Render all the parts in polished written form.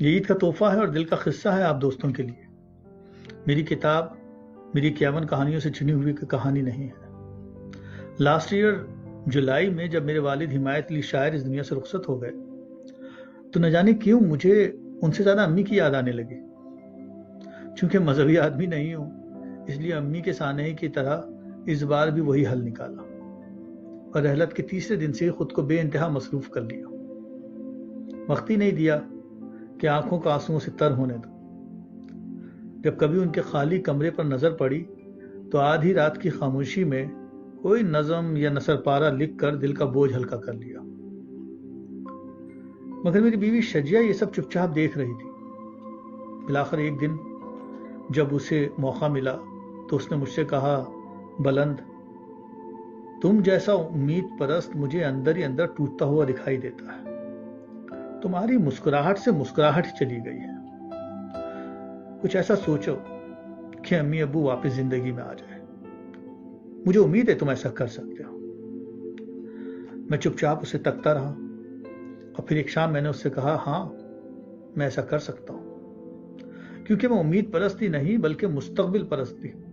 یہ عید کا تحفہ ہے اور دل کا قصہ ہے آپ دوستوں کے لیے۔ میری کتاب میری 51 کہانیوں سے چنی ہوئی کہانی نہیں ہے۔ لاسٹ ایئر جولائی میں جب میرے والد حمایت علی شاعر اس دنیا سے رخصت ہو گئے تو نہ جانے کیوں مجھے ان سے زیادہ امی کی یاد آنے لگی۔ چونکہ مذہبی آدمی نہیں ہوں اس لیے امی کے سانحے کی طرح اس بار بھی وہی حل نکالا اور رحلت کے تیسرے دن سے خود کو بے انتہا مصروف کر لیا۔ وقت ہی نہیں دیا کہ آنکھوں کا آنسوؤں سے تر ہونے دو۔ جب کبھی ان کے خالی کمرے پر نظر پڑی تو آدھی رات کی خاموشی میں کوئی نظم یا نثر پارہ لکھ کر دل کا بوجھ ہلکا کر لیا۔ مگر میری بیوی شجیہ یہ سب چپ چاپ دیکھ رہی تھی۔ بالآخر ایک دن جب اسے موقع ملا تو اس نے مجھ سے کہا، بلند، تم جیسا امید پرست مجھے اندر ہی اندر ٹوٹتا ہوا دکھائی دیتا ہے۔ تمہاری مسکراہٹ سے مسکراہٹ ہی چلی گئی ہے۔ کچھ ایسا سوچو کہ امی ابو واپس زندگی میں آ جائے۔ مجھے امید ہے تم ایسا کر سکتے ہو۔ میں چپ چاپ اسے تکتا رہا اور پھر ایک شام میں نے اس سے کہا، ہاں میں ایسا کر سکتا ہوں، کیونکہ میں امید پرست ہی نہیں بلکہ مستقبل پرست بھی ہوں۔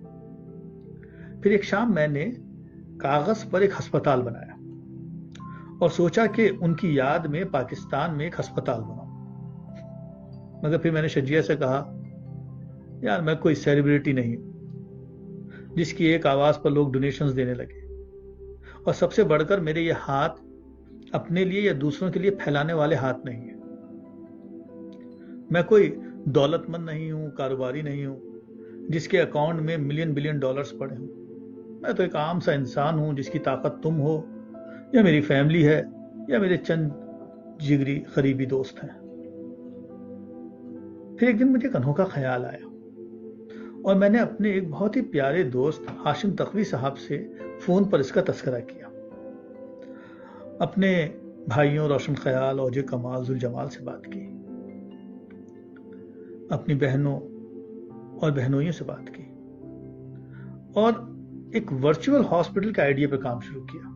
پھر ایک شام میں نے کاغذ پر ایک ہسپتال بنایا اور سوچا کہ ان کی یاد میں پاکستان میں ایک ہسپتال بناؤں۔ مگر پھر میں نے شجیہ سے کہا، یار میں کوئی سیلیبریٹی نہیں ہوں جس کی ایک آواز پر لوگ ڈونیشنز دینے لگے، اور سب سے بڑھ کر میرے یہ ہاتھ اپنے لیے یا دوسروں کے لیے پھیلانے والے ہاتھ نہیں ہیں۔ میں کوئی دولت مند نہیں ہوں، کاروباری نہیں ہوں جس کے اکاؤنٹ میں ملین بلین ڈالرز پڑے ہوں۔ میں تو ایک عام سا انسان ہوں جس کی طاقت تم ہو یا میری فیملی ہے یا میرے چند جگری قریبی دوست ہیں۔ پھر ایک دن مجھے ایک انوکھا خیال آیا اور میں نے اپنے ایک بہت ہی پیارے دوست ہاشم تقوی صاحب سے فون پر اس کا تذکرہ کیا۔ اپنے بھائیوں روشن خیال، اوجے کمال، ذوالجمال سے بات کی، اپنی بہنوں اور بہنوئیوں سے بات کی، اور ایک ورچوئل ہاسپٹل کے آئیڈیا پہ کام شروع کیا۔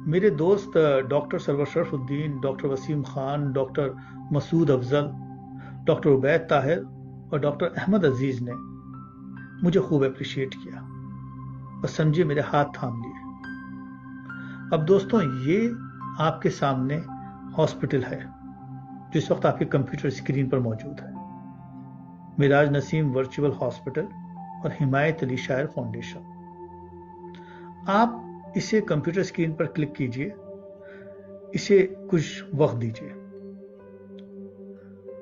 میرے دوست ڈاکٹر سرور شرف الدین، ڈاکٹر وسیم خان، ڈاکٹر مسعود افضل، ڈاکٹر عبید طاہر اور ڈاکٹر احمد عزیز نے مجھے خوب اپریشیٹ کیا اور سمجھے میرے ہاتھ تھام لیے۔ اب دوستوں یہ آپ کے سامنے ہاسپٹل ہے جو اس وقت آپ کے کمپیوٹر اسکرین پر موجود ہے، معراج نسیم ورچوئل ہاسپٹل اور حمایت علی شاعر فاؤنڈیشن۔ آپ اسے کمپیوٹر اسکرین پر کلک کیجئے، اسے کچھ وقت دیجئے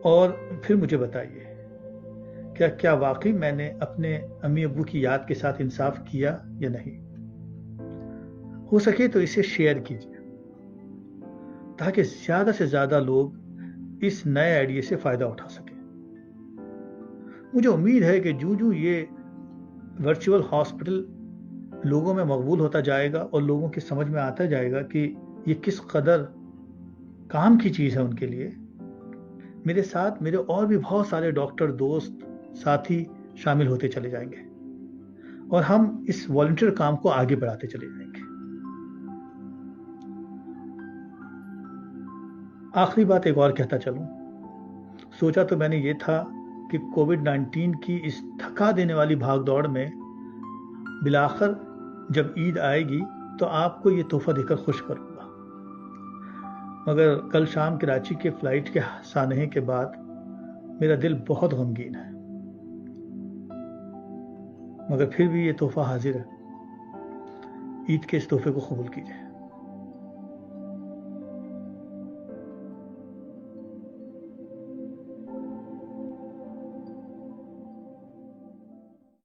اور پھر مجھے بتائیے کیا واقعی میں نے اپنے امی ابو کی یاد کے ساتھ انصاف کیا یا نہیں۔ ہو سکے تو اسے شیئر کیجئے تاکہ زیادہ سے زیادہ لوگ اس نئے آئیڈیا سے فائدہ اٹھا سکیں۔ مجھے امید ہے کہ جو یہ ورچوئل ہاسپٹل لوگوں میں مقبول ہوتا جائے گا اور لوگوں کی سمجھ میں آتا جائے گا کہ یہ کس قدر کام کی چیز ہے ان کے لیے، میرے ساتھ میرے اور بھی بہت سارے ڈاکٹر دوست ساتھی شامل ہوتے چلے جائیں گے اور ہم اس والنٹیئر کام کو آگے بڑھاتے چلے جائیں گے۔ آخری بات ایک اور کہتا چلوں، سوچا تو میں نے یہ تھا کہ کووڈ-19 کی اس تھکا دینے والی بھاگ دوڑ میں بالآخر جب عید آئے گی تو آپ کو یہ تحفہ دے کر خوش کروں گا۔ مگر کل شام کراچی کے فلائٹ کے سانحے کے بعد میرا دل بہت غمگین ہے، مگر پھر بھی یہ تحفہ حاضر ہے۔ عید کے اس تحفے کو قبول کیجیے۔